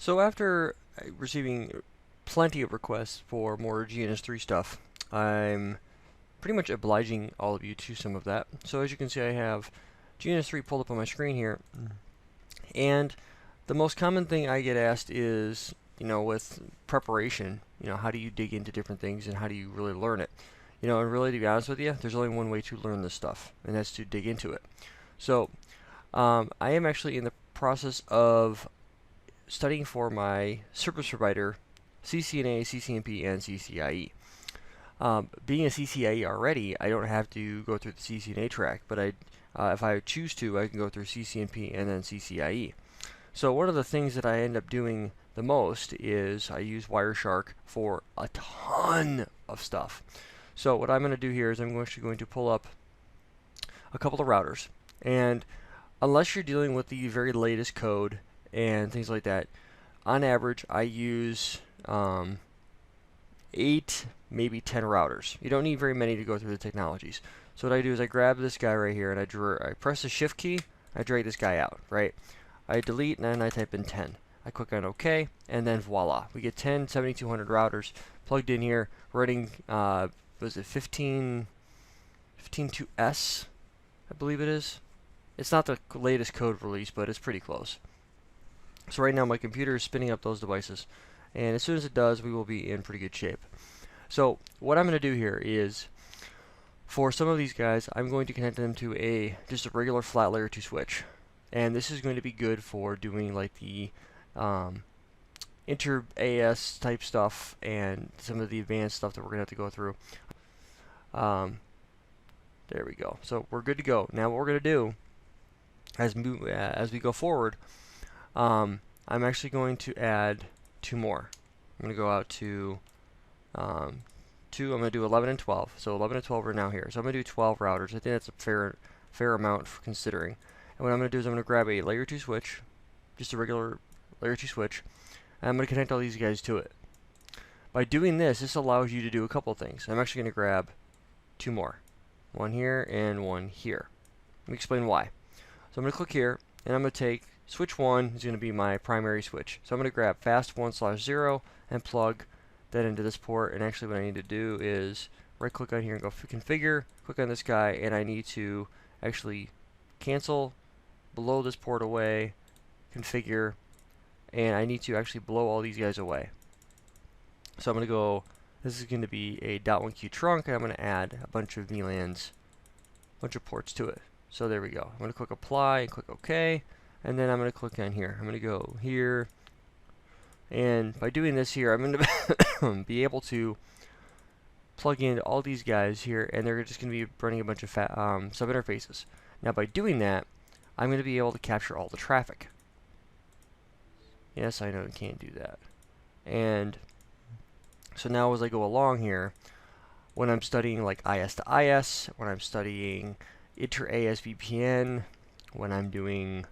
So after receiving plenty of requests for more GNS3 stuff, I'm pretty much obliging all of you to some of that. So as you can see, I have GNS3 pulled up on my screen here, and the most common thing I get asked is, with preparation, how do you dig into different things and how do you really learn it? And really, to be honest with you, there's only one way to learn this stuff, and that's to dig into it. So I am actually in the process of studying for my service provider CCNA, CCNP, and CCIE. Being a CCIE already, I don't have to go through the CCNA track, but if I choose to, I can go through CCNP and then CCIE. So one of the things that I end up doing the most is I use Wireshark for a ton of stuff. So what I'm going to do here is I'm actually going to pull up a couple of routers, and unless you're dealing with the very latest code and things like that, on average I use 8, maybe 10 routers. You don't need very many to go through the technologies. So what I do is I grab this guy right here and I press the shift key, I drag this guy out, right? I delete and then I type in 10. I click on OK, and then voila, we get 10 7200 routers plugged in here, running was it 15.2S, I believe it is. It's not the latest code release, but it's pretty close. So right now my computer is spinning up those devices, and as soon as it does, we will be in pretty good shape. So what I'm going to do here is, for some of these guys, I'm going to connect them to just a regular flat layer 2 switch, and this is going to be good for doing like the inter AS type stuff and some of the advanced stuff that we're going to have to go through. There we go. So we're good to go. Now what we're going to do as we go forward, I'm actually going to add 2 more. I'm going to go out to 2. I'm going to do 11 and 12. So 11 and 12 are now here. So I'm going to do 12 routers. I think that's a fair amount for considering. And what I'm going to do is I'm going to grab a layer 2 switch, just a regular layer 2 switch, and I'm going to connect all these guys to it. By doing this, this allows you to do a couple of things. I'm actually going to grab 2 more. One here and one here. Let me explain why. So I'm going to click here, and I'm going to take switch 1 is going to be my primary switch. So I'm going to grab fast1/0 and plug that into this port. And actually what I need to do is right click on here and go configure, click on this guy, and I need to actually cancel, blow this port away, configure, and I need to actually blow all these guys away. So I'm going to go, this is going to be a .1Q trunk, and I'm going to add a bunch of VLANs, a bunch of ports to it. So there we go. I'm going to click apply and click OK, and then I'm going to click on here. I'm going to go here, and by doing this here, I'm going to be able to plug in all these guys here, and they're just going to be running a bunch of sub-interfaces. Now by doing that, I'm going to be able to capture all the traffic. Yes, I know you can't do that. And so now as I go along here, when I'm studying like IS to IS, when I'm studying inter-AS VPN, when I'm doing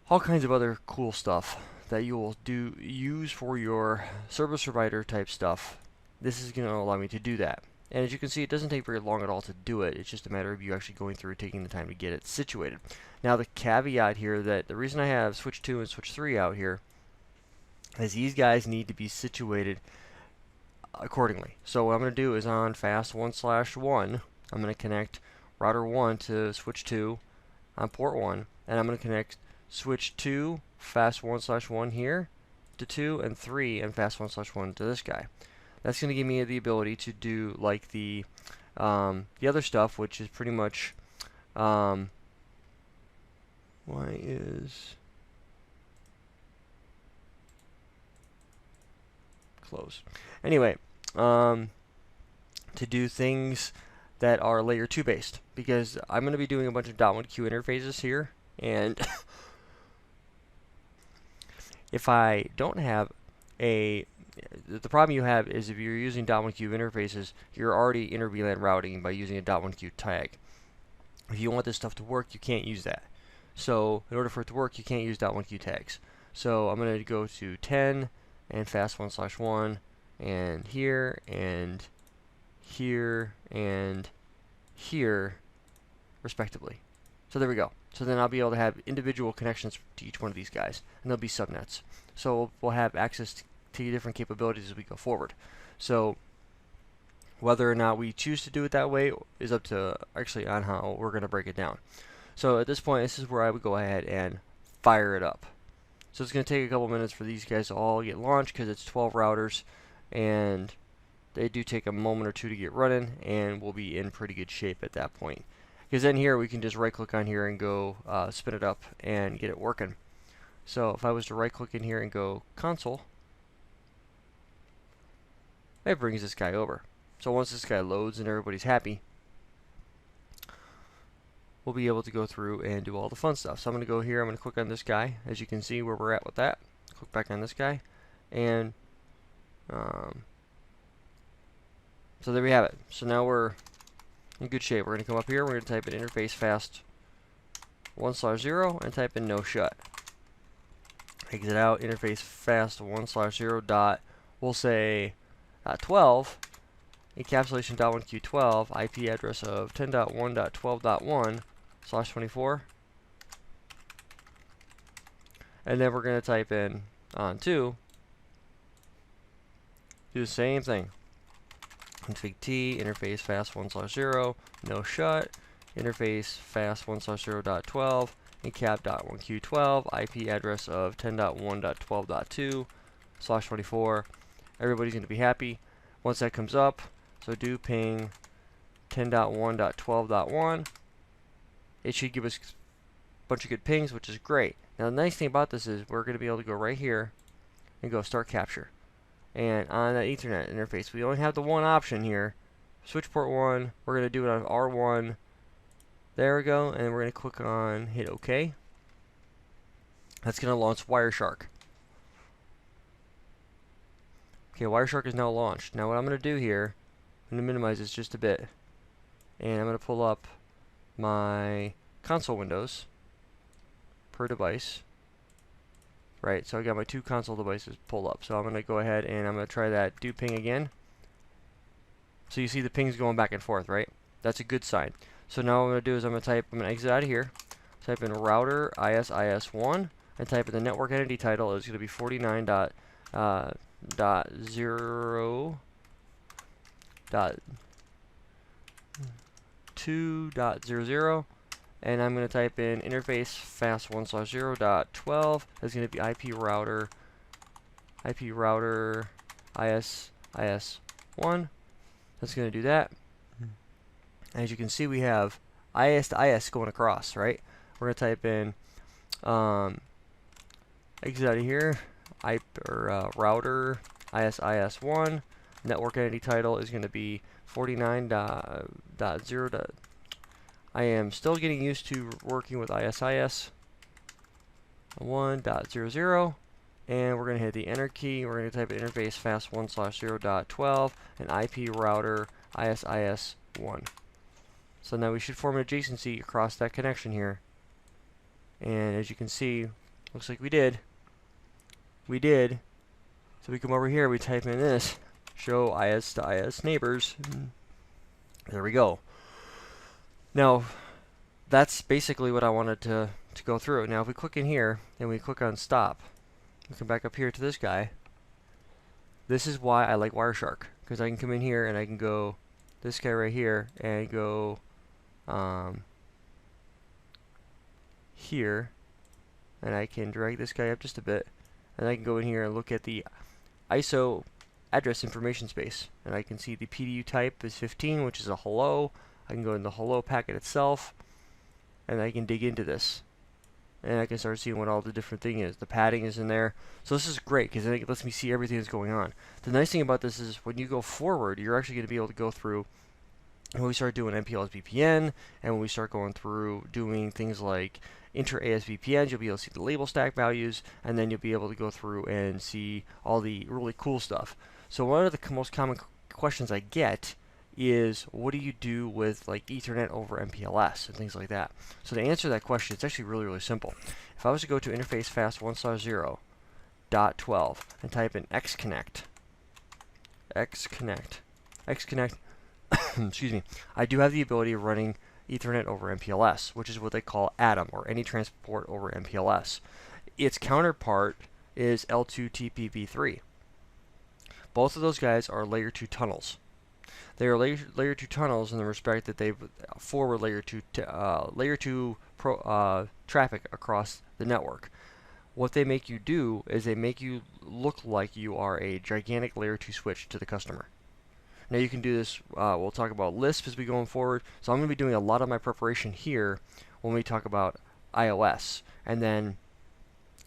all kinds of other cool stuff that you will use for your service provider type stuff, this is going to allow me to do that. And as you can see, it doesn't take very long at all to do it. It's just a matter of you actually going through, taking the time to get it situated. Now the caveat here, that the reason I have switch 2 and switch 3 out here is these guys need to be situated accordingly. So what I'm going to do is on fast1/1, I'm going to connect router 1 to switch 2 on port 1, and I'm going to connect switch 2 fast1/1 here to 2, and 3 and fast1/1 to this guy. That's going to give me the ability to do like the other stuff, which is pretty much why is close. Anyway, to do things that are layer 2 based, because I'm going to be doing a bunch of .1Q interfaces here, and if I don't have the problem you have is if you're using .1Q interfaces, you're already inter-VLAN routing by using a .1Q tag. If you want this stuff to work, you can't use that. So in order for it to work, you can't use .1Q tags. So I'm going to go to 10 and fast1/1 and here and here and here respectively. So there we go. So then I'll be able to have individual connections to each one of these guys, and they'll be subnets. So we'll have access to different capabilities as we go forward. So whether or not we choose to do it that way is up to actually on how we're going to break it down. So at this point, this is where I would go ahead and fire it up. So it's going to take a couple minutes for these guys to all get launched because it's 12 routers, and they do take a moment or two to get running, and we'll be in pretty good shape at that point. Because then here we can just right click on here and go spin it up and get it working. So if I was to right click in here and go console, it brings this guy over. So once this guy loads and everybody's happy, we'll be able to go through and do all the fun stuff. So I'm going to go here, I'm going to click on this guy, as you can see where we're at with that. Click back on this guy, and so there we have it. So now we're in good shape. We're going to come up here, we're going to type in interface fast 1/0 and type in no shut. Exit out, interface fast 1/0 dot, we'll say 12, encapsulation .1Q12, IP address of 10.1.12.1/24, and then we're going to type in on 2, do the same thing. Config T, interface fast 1/0, no shut, interface fast 1/0.12, encap.1Q12, IP address of 10.1.12.2/24. Everybody's going to be happy once that comes up. So do ping 10.1.12.1. It should give us a bunch of good pings, which is great. Now the nice thing about this is we're going to be able to go right here and go start capture. And on that Ethernet interface, we only have the one option here, switch port 1. We're going to do it on R1. There we go, and we're going to click on hit OK. That's going to launch Wireshark. Okay, Wireshark is now launched. Now what I'm going to do here, I'm going to minimize this just a bit, and I'm going to pull up my console windows per device. Right, so I got my 2 console devices pulled up. So I'm going to go ahead and I'm going to try that do ping again. So you see the pings going back and forth, right? That's a good sign. So now what I'm going to do is I'm going to exit out of here, type in router ISIS1, and type in the network entity title is going to be 49.0.2.00. And I'm going to type in interface fast 1/0.12. That's going to be IP router ISIS1. That's going to do that. As you can see, we have IS to IS going across, right? We're going to type in exit out of here, router ISIS1. Network entity title is going to be 49.0. I am still getting used to working with ISIS 1.00, and we're going to hit the enter key. We're going to type in interface fast 1/0.12 and IP router ISIS1. So now we should form an adjacency across that connection here. And as you can see, looks like we did. We did. So we come over here, we type in this, show IS to IS neighbors. There we go. Now, that's basically what I wanted to go through. Now, if we click in here and we click on stop, we come back up here to this guy. This is why I like Wireshark, because I can come in here and I can go this guy right here and go here, and I can drag this guy up just a bit, and I can go in here and look at the ISO address information space, and I can see the PDU type is 15, which is a hello. I can go in the hello packet itself, and I can dig into this, and I can start seeing what all the different thing is. The padding is in there, so this is great because it lets me see everything that's going on. The nice thing about this is when you go forward, you're actually going to be able to go through. When we start doing MPLS VPN, and when we start going through doing things like inter-AS VPNs, you'll be able to see the label stack values, and then you'll be able to go through and see all the really cool stuff. So one of the most common questions I get is, what do you do with like Ethernet over MPLS and things like that? So to answer that question, it's actually really simple. If I was to go to interface fast 1/0.12 and type in xconnect, excuse me, I do have the ability of running Ethernet over MPLS, which is what they call ATOM, or any transport over MPLS. Its counterpart is L2TPv3. Both of those guys are layer 2 tunnels. They are layer 2 tunnels in the respect that they forward layer 2 traffic across the network. What they make you do is they make you look like you are a gigantic layer 2 switch to the customer. Now you can do this, we'll talk about Lisp as we go forward, so I'm going to be doing a lot of my preparation here when we talk about iOS, and then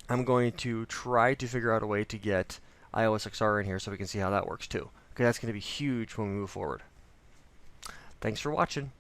I'm going to try to figure out a way to get iOS XR in here so we can see how that works too, because that's going to be huge when we move forward. Thanks for watching.